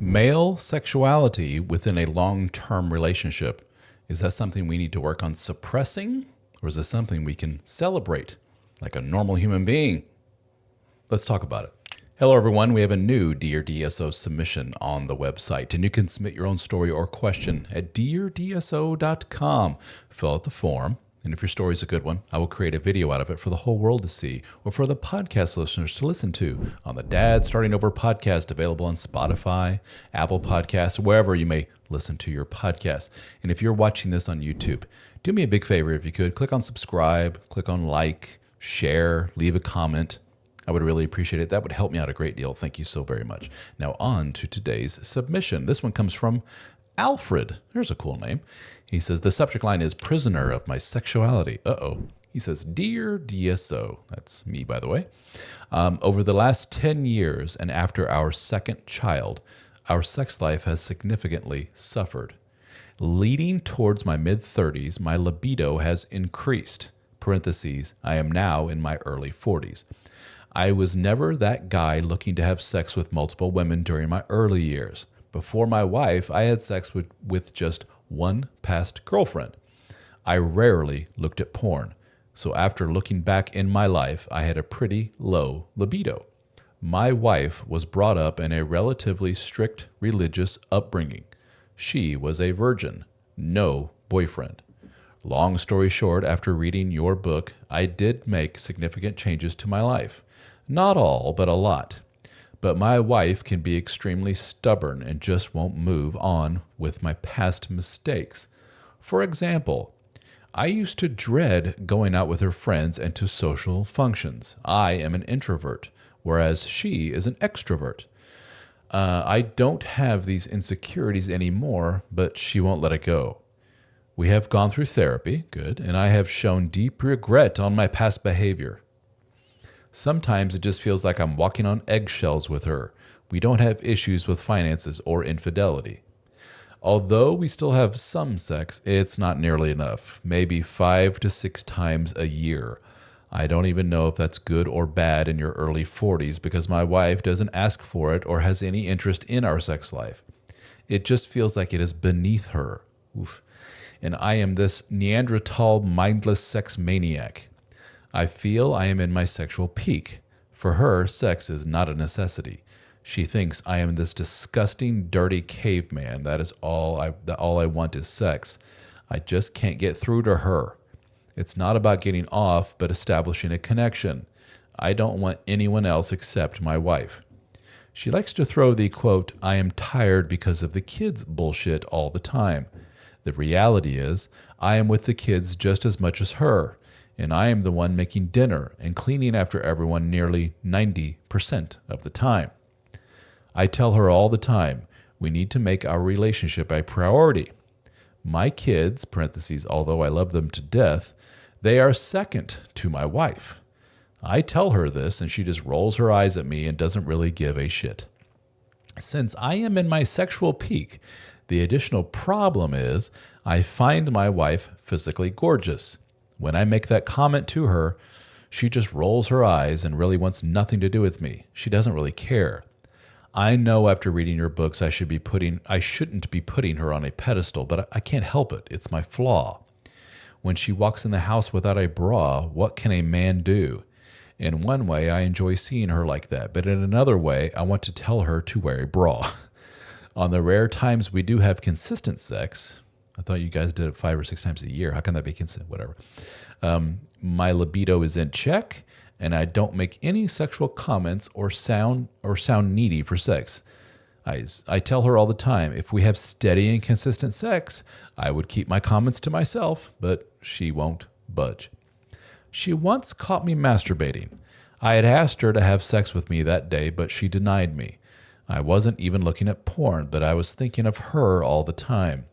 Male sexuality within a long-term relationship. Is that something we need to work on suppressing? Or is this something we can celebrate like a normal human being? Let's talk about it. Hello, everyone. We have a new Dear DSO submission on the website, and you can submit your own story or question at deardso.com. Fill out the form, and if your story is a good one, I will create a video out of it for the whole world to see, or for the podcast listeners to listen to on the Dad Starting Over podcast, available on Spotify, Apple Podcasts, wherever you may listen to your podcast. And if you're watching this on YouTube, do me a big favor if you could. Click on subscribe, click on like, share, leave a comment. I would really appreciate it. That would help me out a great deal. Thank you so very much. Now on to today's submission. This one comes from Alfred. There's a cool name. He says, the subject line is prisoner of my sexuality. Uh-oh. He says, Dear DSO. That's me, by the way. Over the last 10 years and after our second child, our sex life has significantly suffered. Leading towards my mid-30s, my libido has increased. Parentheses, I am now in my early 40s. I was never that guy looking to have sex with multiple women during my early years. Before my wife, I had sex with just one past girlfriend. I rarely looked at porn, so after looking back in my life, I had a pretty low libido. My wife was brought up in a relatively strict religious upbringing. She was a virgin, no boyfriend. Long story short, after reading your book, I did make significant changes to my life. Not all, but a lot. But my wife can be extremely stubborn and just won't move on with my past mistakes. For example, I used to dread going out with her friends and to social functions. I am an introvert, whereas she is an extrovert. I don't have these insecurities anymore, but she won't let it go. We have gone through therapy, good, and I have shown deep regret on my past behavior. Sometimes it just feels like I'm walking on eggshells with her. We don't have issues with finances or infidelity. Although we still have some sex, it's not nearly enough. Maybe 5 to 6 times a year. I don't even know if that's good or bad in your early 40s because my wife doesn't ask for it or has any interest in our sex life. It just feels like it is beneath her. Oof. And I am this Neanderthal mindless sex maniac. I feel I am in my sexual peak. For her, sex is not a necessity. She thinks I am this disgusting, dirty caveman. That is all I want is sex. I just can't get through to her. It's not about getting off, but establishing a connection. I don't want anyone else except my wife. She likes to throw the, quote, I am tired because of the kids bullshit all the time. The reality is, I am with the kids just as much as her. And I am the one making dinner and cleaning after everyone nearly 90% of the time. I tell her all the time, we need to make our relationship a priority. My kids, parentheses, although I love them to death, they are second to my wife. I tell her this and she just rolls her eyes at me and doesn't really give a shit. Since I am in my sexual peak, the additional problem is I find my wife physically gorgeous. When I make that comment to her, she just rolls her eyes and really wants nothing to do with me. She doesn't really care. I know after reading your books I shouldn't be putting her on a pedestal, but I can't help it. It's my flaw. When she walks in the house without a bra, what can a man do? In one way, I enjoy seeing her like that, but in another way, I want to tell her to wear a bra. On the rare times we do have consistent sex, I thought you guys did it 5 or 6 times a year. How can that be consistent? Whatever. My libido is in check, and I don't make any sexual comments or sound needy for sex. I tell her all the time, if we have steady and consistent sex, I would keep my comments to myself, but she won't budge. She once caught me masturbating. I had asked her to have sex with me that day, but she denied me. I wasn't even looking at porn, but I was thinking of her all the time.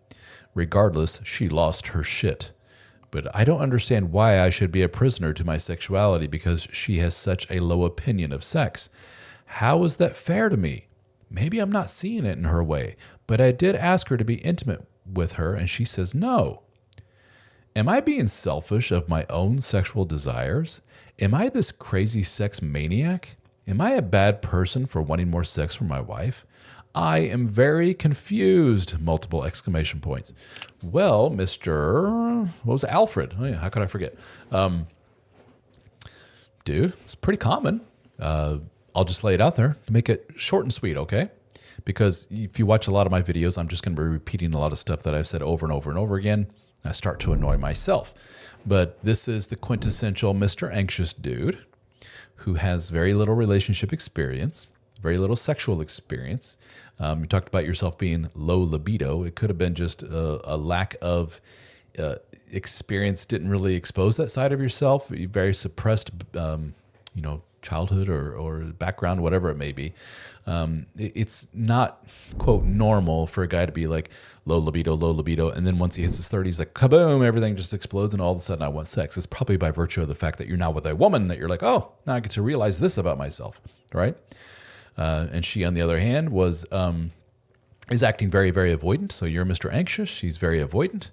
Regardless, she lost her shit. But I don't understand why I should be a prisoner to my sexuality because she has such a low opinion of sex. How is that fair to me? Maybe I'm not seeing it in her way, but I did ask her to be intimate with her, and she says no. Am I being selfish of my own sexual desires? Am I this crazy sex maniac? Am I a bad person for wanting more sex from my wife? I am very confused, multiple exclamation points. Well, Mr. What was it? Alfred? Oh, yeah, how could I forget? Dude, it's pretty common. I'll just lay it out there to make it short and sweet, okay? Because if you watch a lot of my videos, I'm just going to be repeating a lot of stuff that I've said over and over and over again. I start to annoy myself. But this is the quintessential Mr. Anxious dude who has very little relationship experience, very little sexual experience. You talked about yourself being low libido. It could have been just a lack of experience, didn't really expose that side of yourself. Very suppressed, childhood or background, whatever it may be. It's not, quote, normal for a guy to be like low libido. And then once he hits his 30s, like kaboom, everything just explodes. And all of a sudden I want sex. It's probably by virtue of the fact that you're now with a woman that you're like, oh, now I get to realize this about myself. Right. And she, on the other hand, is acting very, very avoidant. So you're Mr. Anxious. She's very avoidant.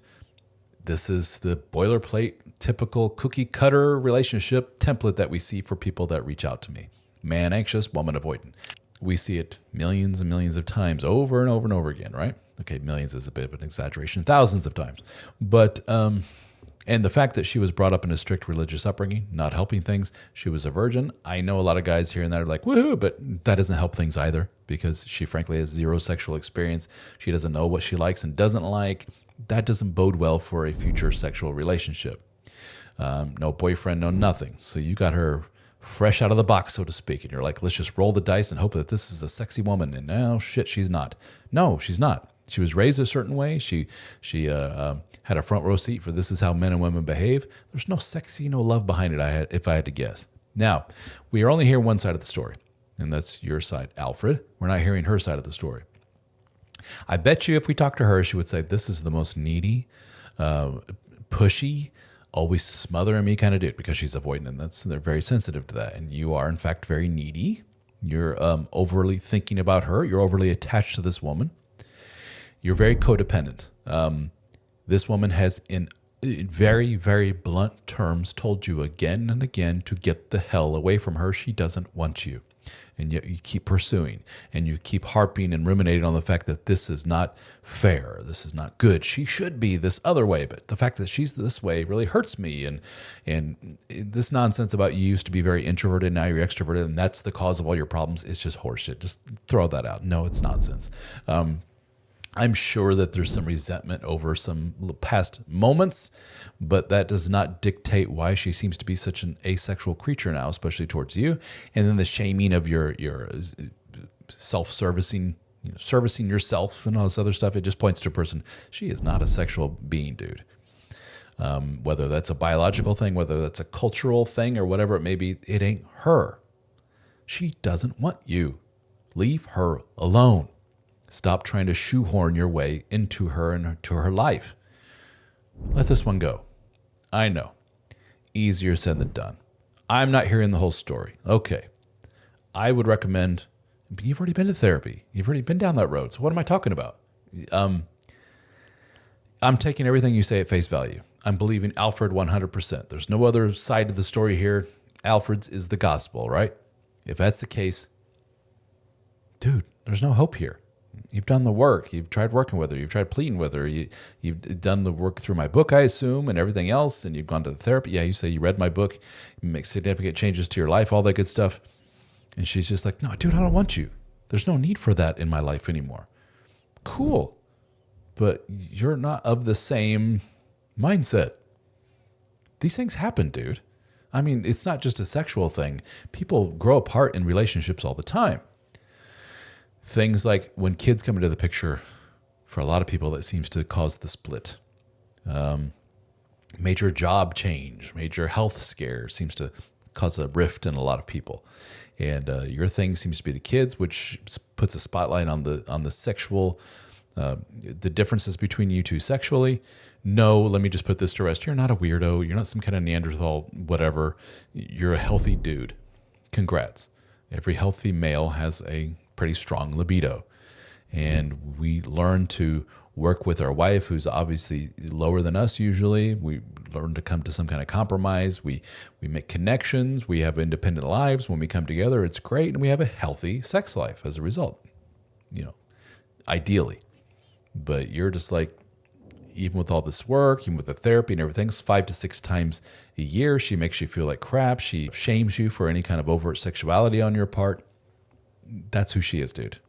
This is the boilerplate, typical cookie cutter relationship template that we see for people that reach out to me. Man anxious, woman avoidant. We see it millions and millions of times over and over and over again, right? Okay, millions is a bit of an exaggeration, thousands of times. But, and the fact that she was brought up in a strict religious upbringing, not helping things. She was a virgin. I know a lot of guys here and there are like, woohoo, but that doesn't help things either because she frankly has zero sexual experience. She doesn't know what she likes and doesn't like. That doesn't bode well for a future sexual relationship. No boyfriend, no nothing. So you got her fresh out of the box, so to speak. And you're like, let's just roll the dice and hope that this is a sexy woman. And no, shit, she's not. No, she's not. She was raised a certain way. She had a front row seat for this is how men and women behave. There's no sexy, no love behind it, if I had to guess. Now, we are only hearing one side of the story, and that's your side, Alfred. We're not hearing her side of the story. I bet you if we talked to her, she would say, this is the most needy, pushy, always smothering me kind of dude, because she's avoidant, and they're very sensitive to that. And you are, in fact, very needy. You're overly thinking about her. You're overly attached to this woman. You're very codependent. This woman has, in very, very blunt terms, told you again and again to get the hell away from her. She doesn't want you. And yet you keep pursuing and you keep harping and ruminating on the fact that this is not fair. This is not good. She should be this other way. But the fact that she's this way really hurts me. And this nonsense about you used to be very introverted. Now you're extroverted. And that's the cause of all your problems. It's just horseshit. Just throw that out. No, it's nonsense. I'm sure that there's some resentment over some past moments, but that does not dictate why she seems to be such an asexual creature now, especially towards you. And then the shaming of your self-servicing, servicing yourself and all this other stuff. It just points to a person. She is not a sexual being, dude. Whether that's a biological thing, whether that's a cultural thing or whatever it may be, it ain't her. She doesn't want you. Leave her alone. Stop trying to shoehorn your way into her and to her life. Let this one go. I know. Easier said than done. I'm not hearing the whole story. Okay. I would recommend, but you've already been to therapy. You've already been down that road. So what am I talking about? I'm taking everything you say at face value. I'm believing Alfred 100%. There's no other side of the story here. Alfred's is the gospel, right? If that's the case, dude, there's no hope here. You've done the work. You've tried working with her. You've tried pleading with her. You've done the work through my book, I assume, and everything else, and you've gone to the therapy. Yeah, you say you read my book, you make significant changes to your life, all that good stuff. And she's just like, no, dude, I don't want you. There's no need for that in my life anymore. Cool. But you're not of the same mindset. These things happen, dude. I mean, it's not just a sexual thing. People grow apart in relationships all the time. Things like when kids come into the picture, for a lot of people, that seems to cause the split. Major job change, major health scare seems to cause a rift in a lot of people. And your thing seems to be the kids, which puts a spotlight on the sexual, the differences between you two sexually. No, let me just put this to rest. You're not a weirdo. You're not some kind of Neanderthal, whatever. You're a healthy dude. Congrats. Every healthy male has a pretty strong libido. And we learn to work with our wife, who's obviously lower than us usually. We learn to come to some kind of compromise. We make connections. We have independent lives. When we come together, it's great. And we have a healthy sex life as a result. ideally. But you're just like, even with all this work, even with the therapy and everything, 5 to 6 times a year, she makes you feel like crap. She shames you for any kind of overt sexuality on your part. That's who she is, dude.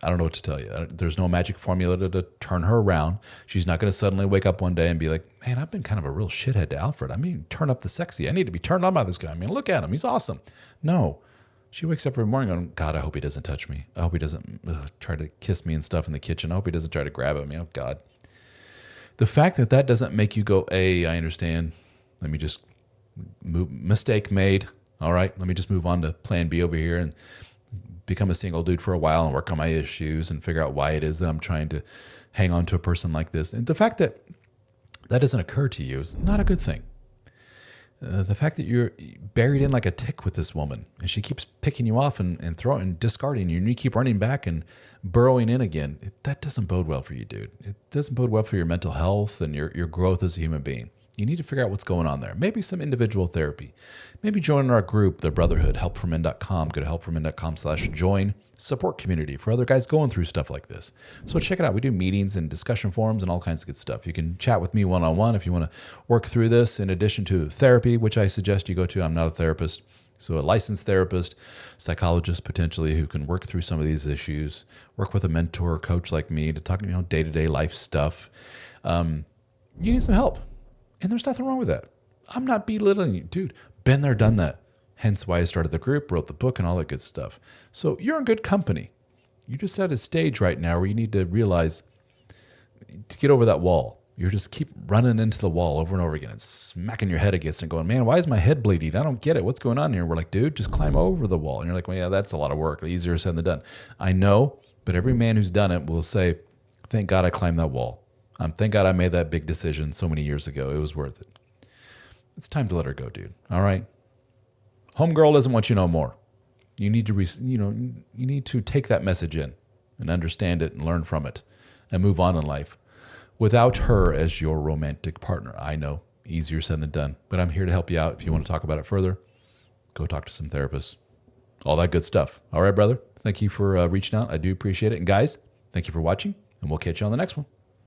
I don't know what to tell you. There's no magic formula to turn her around. She's not going to suddenly wake up one day and be like, man, I've been kind of a real shithead to Alfred. I mean, turn up the sexy. I need to be turned on by this guy. I mean, look at him. He's awesome. No. She wakes up every morning going, God, I hope he doesn't touch me. I hope he doesn't try to kiss me and stuff in the kitchen. I hope he doesn't try to grab at me. Oh, God. The fact that that doesn't make you go, hey, I understand. Let me just mistake made. All right. Let me just move on to plan B over here and become a single dude for a while and work on my issues and figure out why it is that I'm trying to hang on to a person like this. And the fact that that doesn't occur to you is not a good thing. The fact that you're buried in like a tick with this woman and she keeps picking you off and throwing and discarding you and you keep running back and burrowing in again, that doesn't bode well for you, dude. It doesn't bode well for your mental health and your growth as a human being. You need to figure out what's going on there. Maybe some individual therapy. Maybe join our group, the Brotherhood, helpformen.com. Go to helpformen.com/join. Support community for other guys going through stuff like this. So check it out. We do meetings and discussion forums and all kinds of good stuff. You can chat with me one-on-one if you want to work through this, in addition to therapy, which I suggest you go to. I'm not a therapist. So a licensed therapist, psychologist potentially, who can work through some of these issues, work with a mentor or coach like me to talk, day-to-day life stuff. You need some help. And there's nothing wrong with that. I'm not belittling you. Dude, been there, done that. Hence why I started the group, wrote the book, and all that good stuff. So you're in good company. You're just at a stage right now where you need to realize to get over that wall. You're just keep running into the wall over and over again and smacking your head against it and going, man, why is my head bleeding? I don't get it. What's going on here? We're like, dude, just climb over the wall. And you're like, well, yeah, that's a lot of work. Easier said than done. I know, but every man who's done it will say, thank God I climbed that wall. Thank God I made that big decision so many years ago. It was worth it. It's time to let her go, dude. All right? Homegirl doesn't want you no more. You need to, you need to take that message in and understand it and learn from it and move on in life without her as your romantic partner. I know, easier said than done, but I'm here to help you out. If you want to talk about it further, go talk to some therapists. All that good stuff. All right, brother. Thank you for reaching out. I do appreciate it. And guys, thank you for watching, and we'll catch you on the next one.